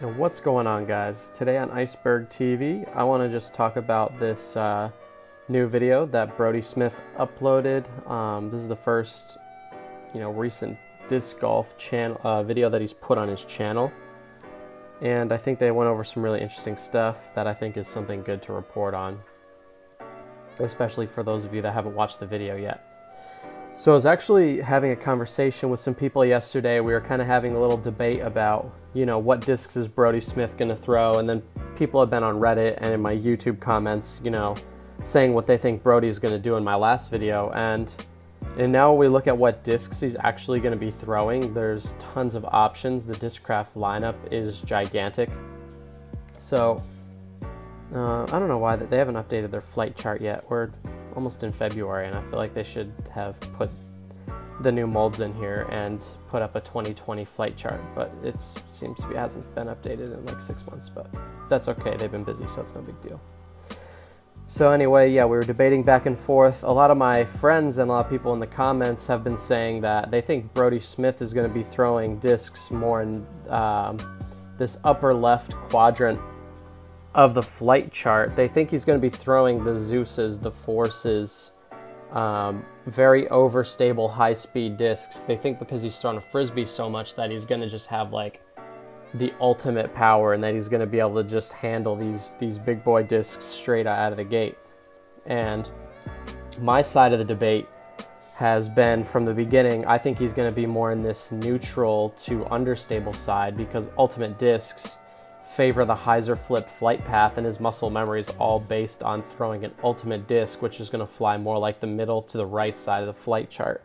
And what's going on, guys? Today on IceBerg TV, I want to just talk about this new video that Brodie Smith uploaded. This is the first, recent disc golf channel video that he's put on his channel, and I think they went over some really interesting stuff that I think is something good to report on, especially for those of you that haven't watched the video yet. So I was actually having a conversation with some people yesterday. We were kind of having a little debate about, what discs is Brodie Smith going to throw, and then people have been on Reddit and in my YouTube comments, saying what they think Brodie is going to do in my last video. And now we look at what discs he's actually going to be throwing. There's tons of options. The Discraft lineup is gigantic. So I don't know why they haven't updated their flight chart yet. We're almost in February, and I feel like they should have put the new molds in here and put up a 2020 flight chart, but it seems to be hasn't been updated in like 6 months, but that's okay. They've been busy, so it's no big deal. So anyway, yeah, we were debating back and forth. A lot of my friends and a lot of people in the comments have been saying that they think Brodie Smith is going to be throwing discs more in this upper left quadrant of the flight chart. They think he's going to be throwing the Zeuses, the Forces, very overstable high-speed discs. They think because he's thrown a frisbee so much that he's going to just have like the ultimate power, and that he's going to be able to just handle these big boy discs straight out of the gate. And my side of the debate has been from the beginning, I think he's going to be more in this neutral to understable side, because ultimate discs favor the hyzer flip flight path, and his muscle memory is all based on throwing an ultimate disc, which is going to fly more like the middle to the right side of the flight chart.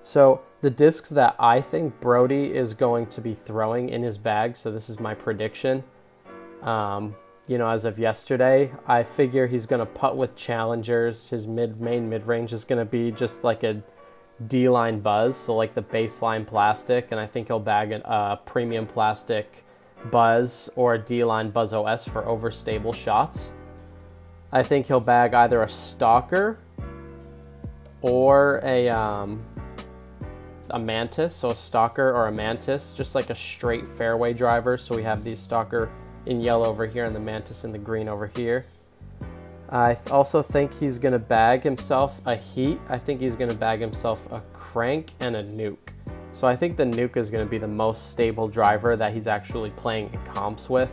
So the discs that I think Brodie is going to be throwing in his bag, so this is my prediction, as of yesterday, I figure he's going to putt with challengers. His main mid-range is going to be just like a D-line buzz, so like the baseline plastic, and I think he'll bag a premium plastic buzz or a D-line Buzz OS for overstable shots. I think he'll bag either a stalker or a mantis, so a stalker or a mantis, just like a straight fairway driver. So we have the stalker in yellow over here and the mantis in the green over here. I also think he's going to bag himself a heat. I think he's going to bag himself a crank and a nuke. So I think the nuke is going to be the most stable driver that he's actually playing in comps with.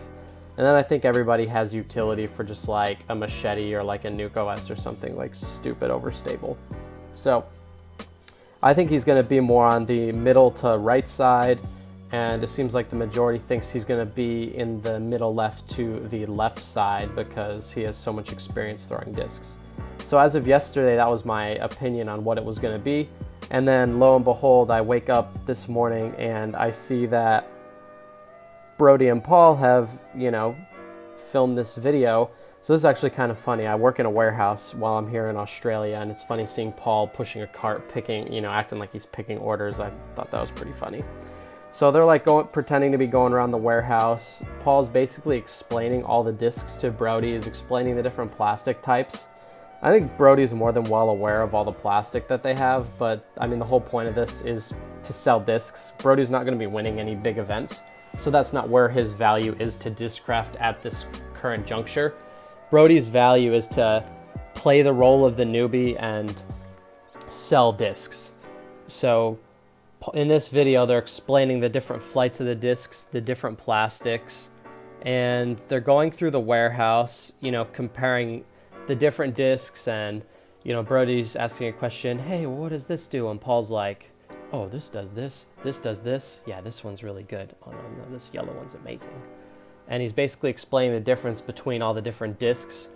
And then I think everybody has utility for just like a machete or like a nuke OS or something like stupid overstable. So I think he's going to be more on the middle to right side, and it seems like the majority thinks he's going to be in the middle left to the left side because he has so much experience throwing discs. So as of yesterday, that was my opinion on what it was going to be. And then lo and behold, I wake up this morning and I see that Brodie and Paul have, filmed this video. So this is actually kind of funny. I work in a warehouse while I'm here in Australia, and it's funny seeing Paul pushing a cart, acting like he's picking orders. I thought that was pretty funny. So they're like pretending to be going around the warehouse. Paul's basically explaining all the discs to Brodie, is explaining the different plastic types. I think Brodie's more than well aware of all the plastic that they have, but I mean, the whole point of this is to sell discs. Brodie's not going to be winning any big events, so that's not where his value is to Discraft at this current juncture. Brodie's value is to play the role of the newbie and sell discs. So in this video, they're explaining the different flights of the discs, the different plastics, and they're going through the warehouse, comparing the different discs, and Brodie's asking a question, hey, what does this do? And Paul's like, oh, this does this does this, yeah, this one's really good, oh no, this yellow one's amazing. And he's basically explaining the difference between all the different discs,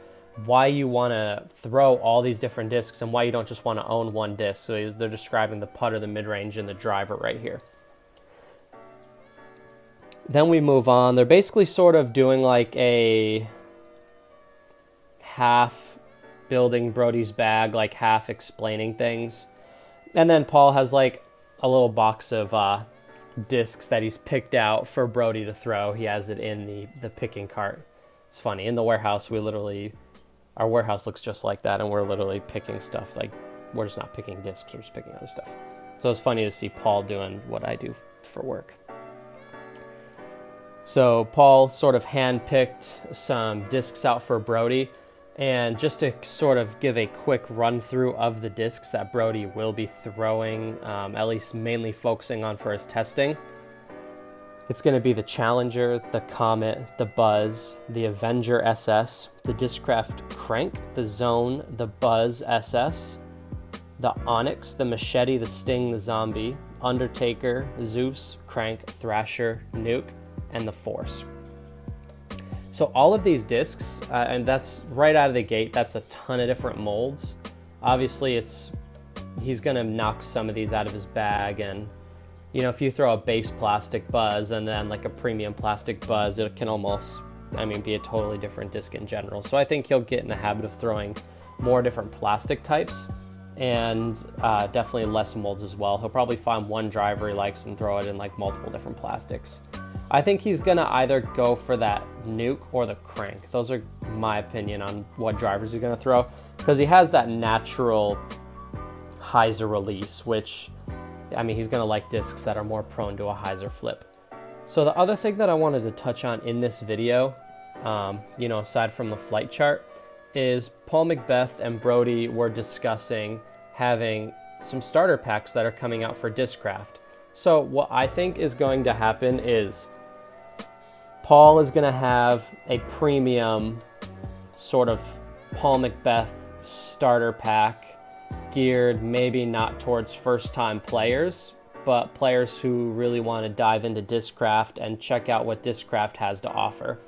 why you want to throw all these different discs and why you don't just want to own one disc. So they're describing the putter, the mid-range, and the driver right here. Then we move on. They're basically sort of doing like a half building Brodie's bag, like half explaining things. And then Paul has like a little box of discs that he's picked out for Brodie to throw. He has it in the picking cart. It's funny. In the warehouse, our warehouse looks just like that, and we're literally picking stuff. Like, we're just not picking discs, we're just picking other stuff. So it's funny to see Paul doing what I do for work. So Paul sort of hand-picked some discs out for Brodie, and just to sort of give a quick run through of the discs that Brodie will be throwing, at least mainly focusing on for his testing. It's going to be the Challenger, the Comet, the Buzz, the Avenger SS, the Discraft Crank, the Zone, the Buzz SS, the Onyx, the Machete, the Sting, the Zombie, Undertaker, Zeus, Crank, Thrasher, Nuke, and the Force. So all of these discs, and that's right out of the gate, that's a ton of different molds. Obviously he's going to knock some of these out of his bag, and you know, if you throw a base plastic Buzz and then like a premium plastic Buzz, it can almost, be a totally different disc in general. So I think he'll get in the habit of throwing more different plastic types, and definitely less molds as well. He'll probably find one driver he likes and throw it in like multiple different plastics. I think he's gonna either go for that Nuke or the Crank. Those are my opinion on what drivers he's gonna throw, because he has that natural hyzer release, which he's going to like discs that are more prone to a hyzer flip. So the other thing that I wanted to touch on in this video, aside from the flight chart, is Paul McBeth and Brodie were discussing having some starter packs that are coming out for Discraft. So what I think is going to happen is Paul is going to have a premium sort of Paul McBeth starter pack geared maybe not towards first-time players, but players who really want to dive into Discraft and check out what Discraft has to offer.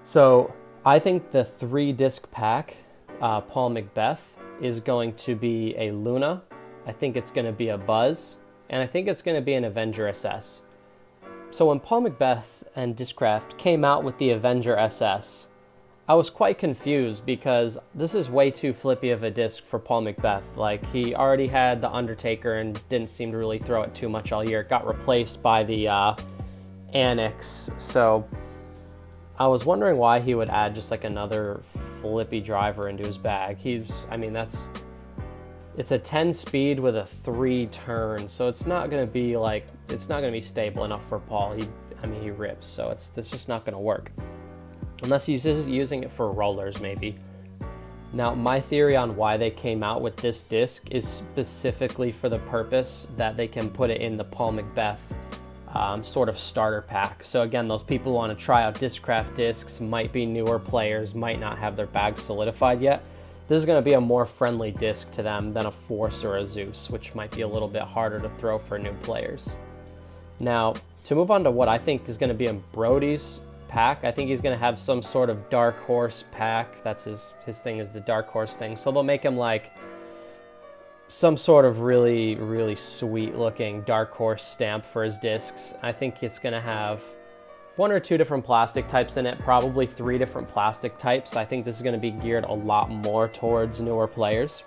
So I think the 3-disc pack, Paul McBeth, is going to be a Luna. I think it's going to be a Buzz, and I think it's going to be an Avenger SS. So when Paul McBeth and Discraft came out with the Avenger SS, I was quite confused because this is way too flippy of a disc for Paul McBeth. Like, he already had the Undertaker and didn't seem to really throw it too much all year. It got replaced by the Annex. So I was wondering why he would add just like another flippy driver into his bag. It's a 10 speed with a 3 turn. So it's not going to be stable enough for Paul. He rips. So it's just not going to work. Unless he's just using it for rollers, maybe. Now, my theory on why they came out with this disc is specifically for the purpose that they can put it in the Paul McBeth sort of starter pack. So again, those people who want to try out Discraft discs, might be newer players, might not have their bags solidified yet. This is going to be a more friendly disc to them than a Force or a Zeus, which might be a little bit harder to throw for new players. Now, to move on to what I think is going to be in Brodie's pack, I think he's going to have some sort of Dark Horse pack. That's his thing, is the Dark Horse thing. So they'll make him like some sort of really, really sweet looking Dark Horse stamp for his discs. I think it's going to have 1 or 2 different plastic types in it, probably 3 different plastic types. I think this is going to be geared a lot more towards newer players.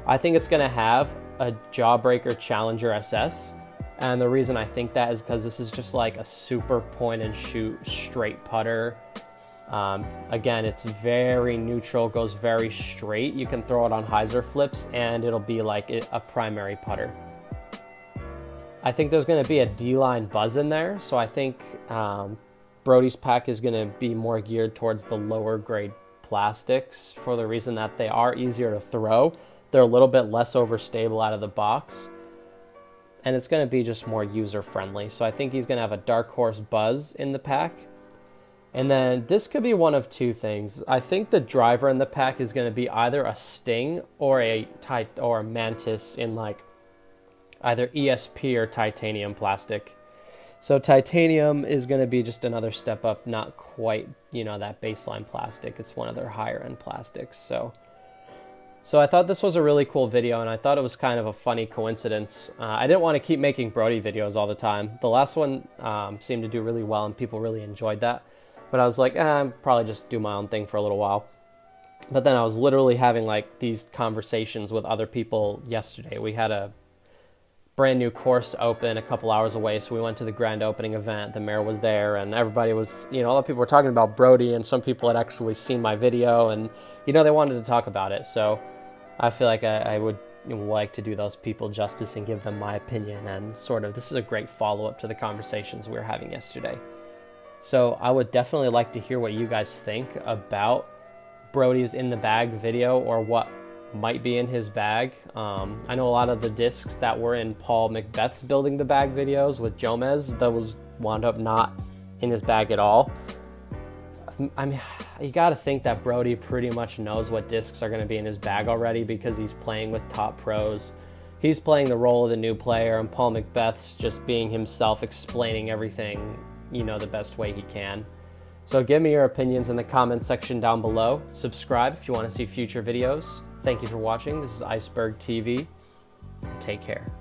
I think it's going to have a Jawbreaker Challenger SS. And the reason I think that is because this is just like a super point and shoot straight putter. Again, it's very neutral, goes very straight. You can throw it on hyzer flips and it'll be like a primary putter. I think there's going to be a D-line Buzz in there. So I think Brodie's pack is going to be more geared towards the lower grade plastics for the reason that they are easier to throw. They're a little bit less overstable out of the box. And it's going to be just more user-friendly. So I think he's going to have a Dark Horse Buzz in the pack. And then this could be one of 2 things. I think the driver in the pack is going to be either a Sting or a Mantis in like either ESP or titanium plastic. So titanium is going to be just another step up, not quite, that baseline plastic. It's one of their higher end plastics. So I thought this was a really cool video, and I thought it was kind of a funny coincidence. I didn't want to keep making Brodie videos all the time. The last one seemed to do really well, and people really enjoyed that. But I was like, I'll probably just do my own thing for a little while. But then I was literally having like these conversations with other people yesterday. We had a brand new course open a couple hours away, so we went to the grand opening event. The mayor was there, and everybody was, a lot of people were talking about Brodie, and some people had actually seen my video, and they wanted to talk about it. So I feel like I would like to do those people justice and give them my opinion, and sort of, this is a great follow-up to the conversations we were having yesterday. So I would definitely like to hear what you guys think about Brodie's in the bag video, or what might be in his bag. I know a lot of the discs that were in Paul McBeth's building the bag videos with Jomez, those wound up not in his bag at all. I mean, you got to think that Brodie pretty much knows what discs are going to be in his bag already, because he's playing with top pros. He's playing the role of the new player, and Paul McBeth's just being himself, explaining everything, the best way he can. So give me your opinions in the comments section down below. Subscribe if you want to see future videos. Thank you for watching. This is IceBerg TV. Take care.